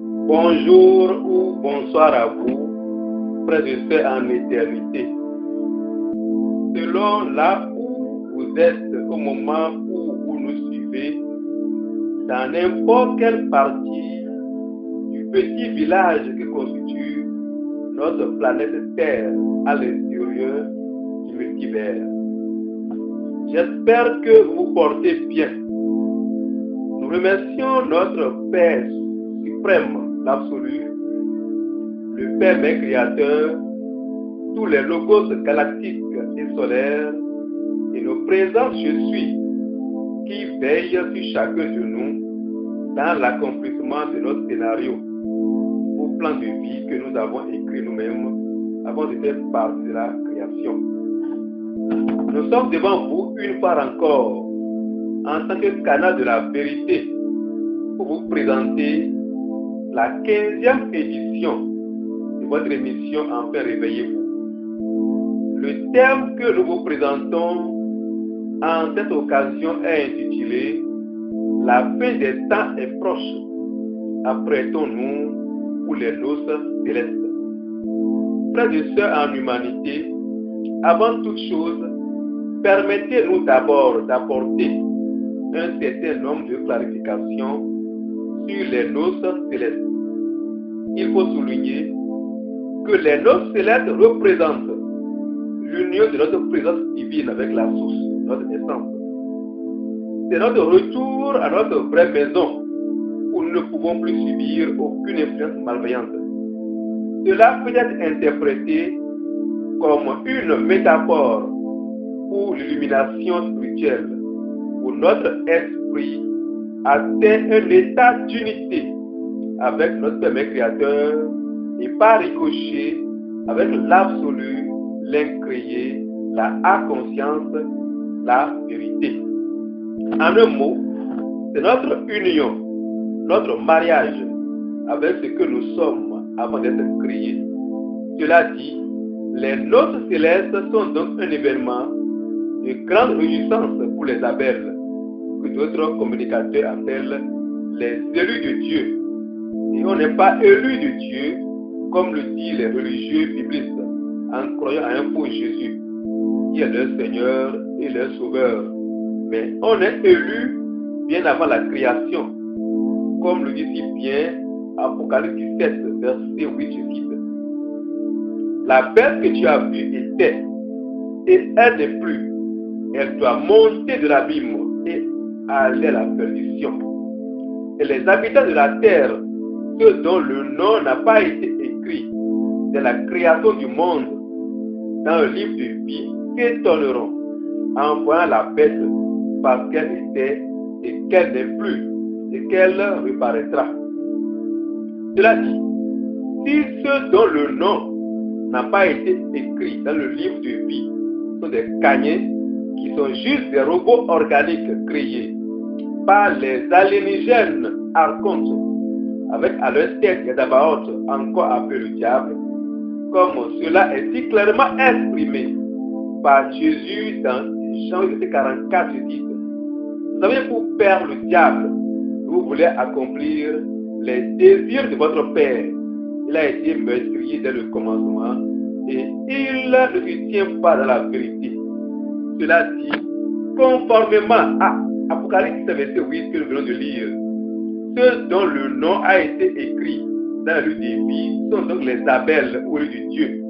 Bonjour ou bonsoir à vous, frères et sœurs en éternité. Selon là où vous êtes au moment où vous nous suivez, dans n'importe quelle partie du petit village qui constitue notre planète Terre à l'extérieur du multivers. J'espère que vous vous portez bien. Nous remercions notre Père suprême, l'absolu, le Père mais créateur, tous les logos galactiques et solaires et nos présents je suis qui veillent sur chacun de nous dans l'accomplissement de notre scénario au plan de vie que nous avons écrit nous-mêmes avant de faire partie de la création. Nous sommes devant vous une fois encore en tant que canal de la vérité pour vous présenter la 15e édition de votre émission Enfin Réveillez-vous. Le thème que nous vous présentons en cette occasion est intitulé « La fin des temps est proche. Apprêtons-nous pour les noces célestes ». Frères et sœurs en humanité, avant toute chose, permettez-nous d'abord d'apporter un certain nombre de clarifications sur les noces célestes. Il faut souligner que les noces célestes représentent l'union de notre présence divine avec la source, notre essence. C'est notre retour à notre vraie maison où nous ne pouvons plus subir aucune influence malveillante. Cela peut être interprété comme une métaphore pour l'illumination spirituelle, où notre esprit atteint un état d'unité avec notre Père Créateur et par ricochet avec l'absolu, l'incréé, la conscience, la vérité. En un mot, c'est notre union, notre mariage avec ce que nous sommes avant d'être créés. Cela dit, les noces célestes sont donc un événement de grande réjouissance pour les Abel, que d'autres communicateurs appellent les élus de Dieu. Et on n'est pas élu de Dieu, comme le disent les religieux biblistes, en croyant à un faux Jésus, qui est leur Seigneur et leur Sauveur. Mais on est élu bien avant la création, comme le dit si bien Apocalypse 17, verset 8, je cite. La bête que tu as vue était, et elle n'est plus. Elle doit monter de l'abîme et aller à la perdition. Et les habitants de la terre, ceux dont le nom n'a pas été écrit de la création du monde dans le livre de vie, s'étonneront en voyant la bête parce qu'elle était et qu'elle n'est plus et qu'elle reparaîtra. Cela dit, si ceux dont le nom n'a pas été écrit dans le livre de vie sont des cagners qui sont juste des robots organiques créés par les alienígenes archontes, avec à leur tête des Dabaotes, encore appelés le diable, comme cela est si clairement exprimé par Jésus dans Jean 44, je dis, vous avez pour père le diable, vous voulez accomplir les désirs de votre père. Il a été meurtrier dès le commencement et il ne se tient pas dans la vérité. Cela dit, conformément à Apocalypse verset 8 que nous venons de lire, ceux dont le nom a été écrit dans le défi sont donc les Abel au lieu de Dieu,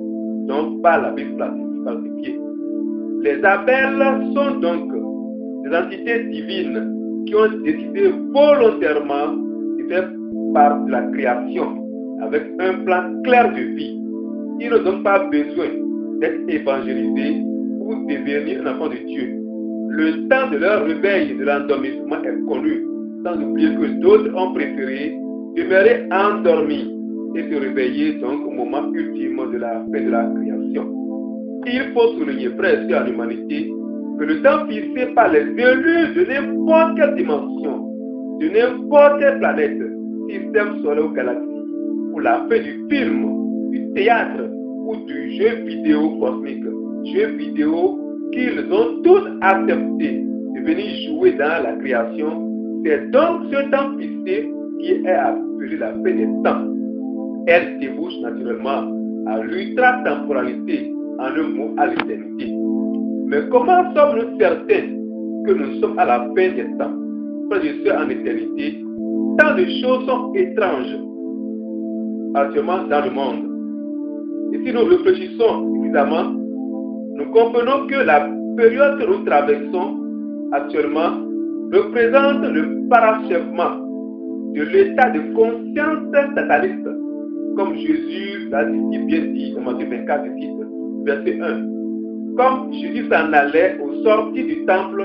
donc par la Bible falsifiée. Les Abel sont donc des entités divines qui ont décidé volontairement de faire part de la création avec un plan clair de vie. Ils n'ont donc pas besoin d'être évangélisés pour devenir un enfant de Dieu. Le temps de leur réveil et de l'endormissement est connu, sans oublier que d'autres ont préféré demeurer endormis et se réveiller donc au moment ultime de la fin de la création. Il faut souligner, frères et sœurs en humanité, que le temps fixé par les élus de n'importe quelle dimension, de n'importe quelle planète, système solaire ou galaxie, pour la fin du film, du théâtre ou du jeu vidéo cosmique, jeu vidéo qu'ils ont tous accepté de venir jouer dans la création, c'est donc ce temps fixé qui est appelé appelée la fin des temps. Elle débouche naturellement à l'ultra-temporalité, en un mot à l'éternité. Mais comment sommes-nous certains que nous sommes à la fin des temps? Frères et sœurs, en éternité, tant de choses sont étranges actuellement dans le monde. Et si nous réfléchissons suffisamment, nous comprenons que la période que nous traversons actuellement représente le parachèvement de l'état de conscience sataniste, comme Jésus l'a dit, bien dit dans Matthieu 24, verset 1. Comme Jésus s'en allait au sortir du temple,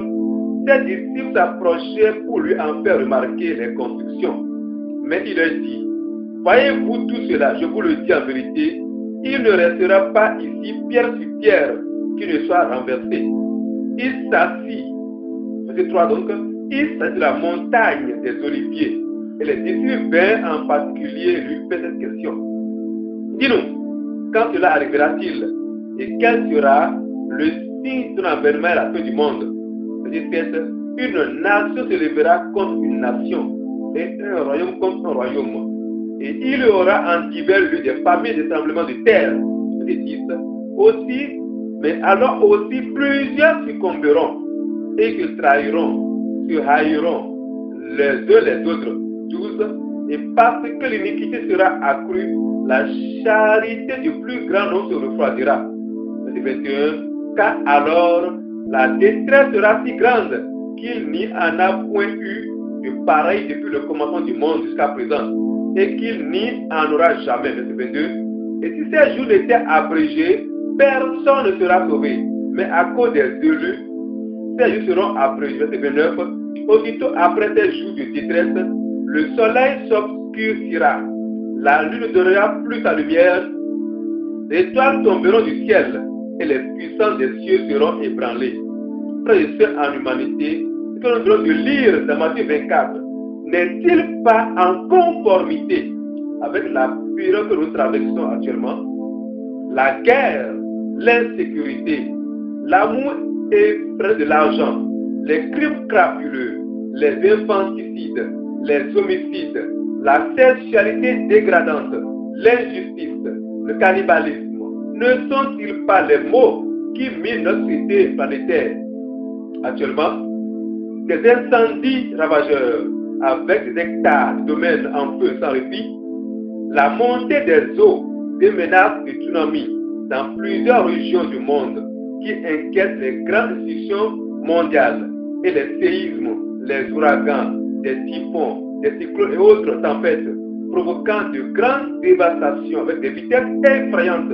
ses disciples s'approchaient pour lui en faire remarquer les constructions. Mais il leur dit, voyez-vous tout cela, je vous le dis en vérité, il ne restera pas ici pierre sur pierre qui ne soit renversé. Il s'assit, verset 3 donc, il s'assit de la montagne des Oliviers. Et les disciples vinrent en particulier lui faire cette question. Dis-nous, quand cela arrivera-t-il? Et quel sera le signe de ton avènement à la fin du monde? Verset 7, une nation se lèvera contre une nation, et un royaume contre un royaume. Et il y aura en divers lieux des familles et des tremblements de terre. Verset 10, aussi, mais alors aussi plusieurs succomberont, et que trahiront, se haïront les uns les autres. 12, et parce que l'iniquité sera accrue, la charité du plus grand nombre se refroidira. Verset 21, car alors la détresse sera si grande qu'il n'y en a point eu de pareil depuis le commencement du monde jusqu'à présent, et qu'il n'y en aura jamais. Verset 22, et si ces jours étaient abrégés, personne ne sera sauvé, mais à cause des élus, ces jours seront abrégés. Verset 29, aussitôt après ces jours de détresse, le soleil s'obscurcira, la lune ne donnera plus sa lumière, les étoiles tomberont du ciel et les puissants des cieux seront ébranlés. Frères et sœurs en humanité, ce que nous devons lire dans Matthieu 24 n'est-il pas en conformité avec la période que nous traversons actuellement? La guerre, l'insécurité, l'amour effrayé de l'argent, les crimes crapuleux, les infanticides, les homicides, la sexualité dégradante, l'injustice, le cannibalisme, ne sont-ils pas les maux qui minent notre société planétaire? Actuellement, des incendies ravageurs avec des hectares de domaines en feu sans répit, la montée des eaux, des menaces de tsunami dans plusieurs régions du monde qui inquiètent les grandes institutions mondiales et les séismes, les ouragans, des typhons, des cyclones et autres tempêtes, provoquant de grandes dévastations avec des vitesses effrayantes,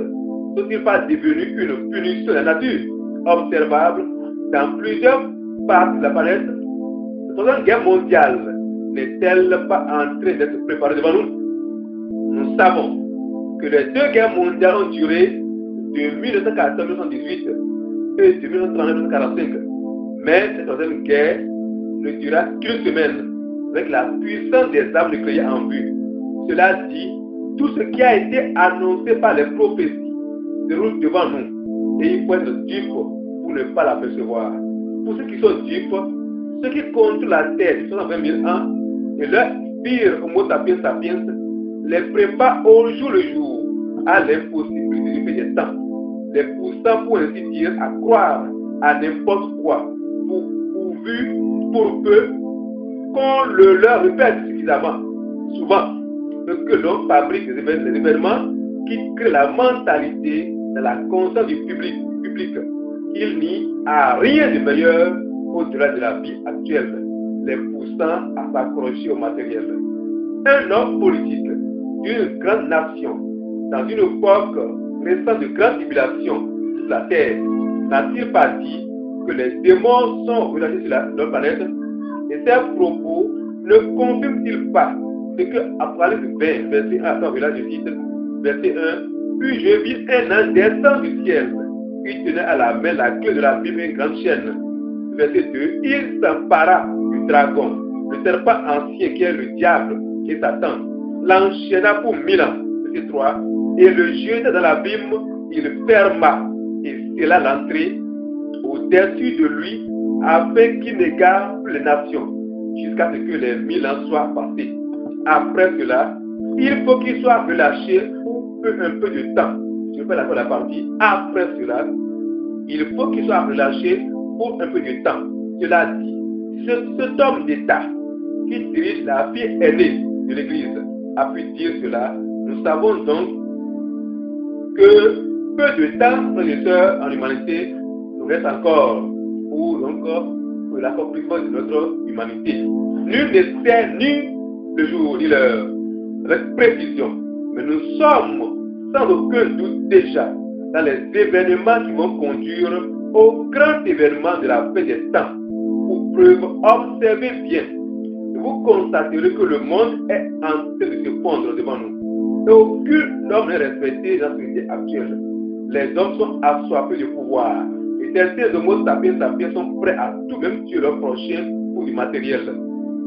sont-ils pas devenus une punition de la nature, observable dans plusieurs parties de la planète? La troisième guerre mondiale n'est-elle pas en train d'être préparée devant nous? Nous savons que les deux guerres mondiales ont duré de 1914 à 1918 et de 1939 à 1945. Mais cette troisième guerre ne durera qu'une semaine, avec la puissance des armes nucléaires en vue. Cela dit, tout ce qui a été annoncé par les prophéties se déroule devant nous. Et il faut être dupe pour ne pas l'apercevoir. Pour ceux qui sont dupes, ceux qui contrôlent la terre depuis 120 000 ans et leur pire homo sapiens sapiens les préparent au jour le jour à l'impossibilité du fait des temps, les poussant pour ainsi dire à croire à n'importe quoi, pour peu qu'on le leur répète suffisamment. Souvent, ce que l'on fabrique les événements qui créent la mentalité de la conscience du public. Il n'y a rien de meilleur au-delà de la vie actuelle, les poussant à s'accrocher au matériel. Un homme politique d'une grande nation, dans une époque récente de grande tribulation sur la terre, n'a-t-il pas dit que les démons sont relâchés sur notre planète? Et ces propos ne confirment-ils pas ce que Apocalypse 20, verset 1 à je cite, verset 1, puis je vis un ange descendre du ciel, il tenait à la main la clé de la Bible et une grande chaîne. Verset 2, il s'empara du dragon, le serpent ancien qui est le diable et Satan, l'enchaîna pour 1000 ans. Verset 3, et le jeta dans l'abîme, il ferma et scella l'entrée au-dessus de lui afin qu'il n'égare plus les nations jusqu'à ce que les 1000 ans soient passés. après cela, il faut qu'il soit relâché pour un peu de temps. Je fais la partie après cela, il faut qu'il soit relâché pour un peu de temps. Cela dit, cet homme d'État qui dirige la fille aînée de l'Église a pu dire cela. Nous savons donc que peu de temps, frères et sœurs, en humanité, nous reste encore pour l'accomplissement de notre humanité. Nul ne sait ni le jour ni l'heure avec précision, mais nous sommes sans aucun doute déjà dans les événements qui vont conduire au grand événement de la fin des temps. Pour preuve, observez bien, et vous constaterez que le monde est en train de se fondre devant nous. Et aucun homme n'est respecté dans la société actuelle. Les hommes sont assoiffés de pouvoir. Et certains homo sapiens sont prêts à tout même tuer leur prochain pour du matériel.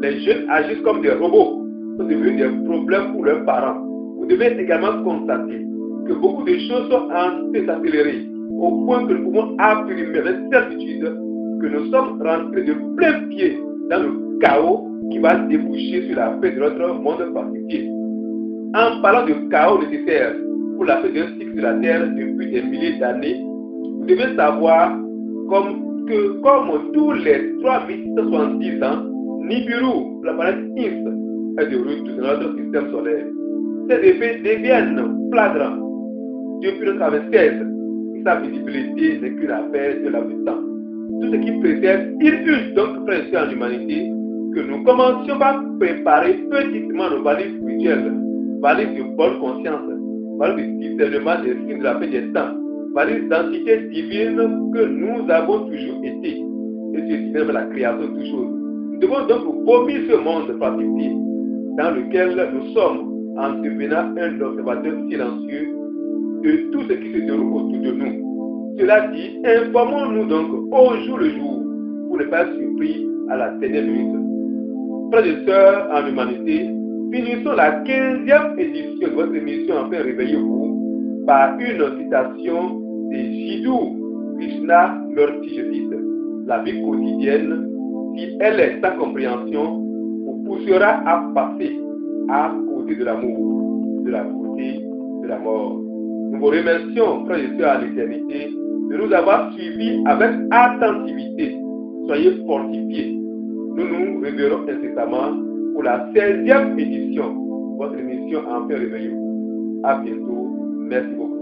Les jeunes agissent comme des robots. Sont devenus des problèmes pour leurs parents. Vous devez également constater que beaucoup de choses sont en train de s'accélérer au point que nous pouvons affirmer avec certitude que nous sommes rentrés de plein pied dans le chaos qui va déboucher sur la fin de notre monde pacifié. En parlant de chaos nécessaire pour la fin d'un cycle de la Terre depuis des milliers d'années, vous devez savoir comme tous les 3670 ans, Nibiru, la planète Ins, est de retour dans notre système solaire. Ces effets deviennent flagrants depuis notre 96 et sa visibilité n'est qu'une affaire de laps de temps. Tout ce qui précède, il eut donc presque en humanité que nous commencions par préparer petitement nos valises spirituelles, valises de bonne conscience, valises de discernement des signes de la fin des temps, valises d'entité divine que nous avons toujours été, et ceci même la création de toutes choses. Nous devons donc vomir ce monde pacifié dans lequel nous sommes en devenant un observateur silencieux de tout ce qui se déroule autour de nous. Cela dit, informons-nous donc au jour le jour pour ne pas être surpris à la dernière minute. Frères et sœurs en humanité, finissons la 15e édition de votre émission Enfin Réveillez-vous par une citation de Jiddu Krishnamurti, je cite: la vie quotidienne, si elle est sans compréhension, vous poussera à passer à côté de l'amour, de la beauté, de la mort. Nous vous remercions, frères et sœurs en éternité, de nous avoir suivis avec attentivité. Soyez fortifiés. Nous nous reverrons incessamment pour la 16e édition de votre émission Enfin Réveillez-vous. À bientôt. Merci beaucoup.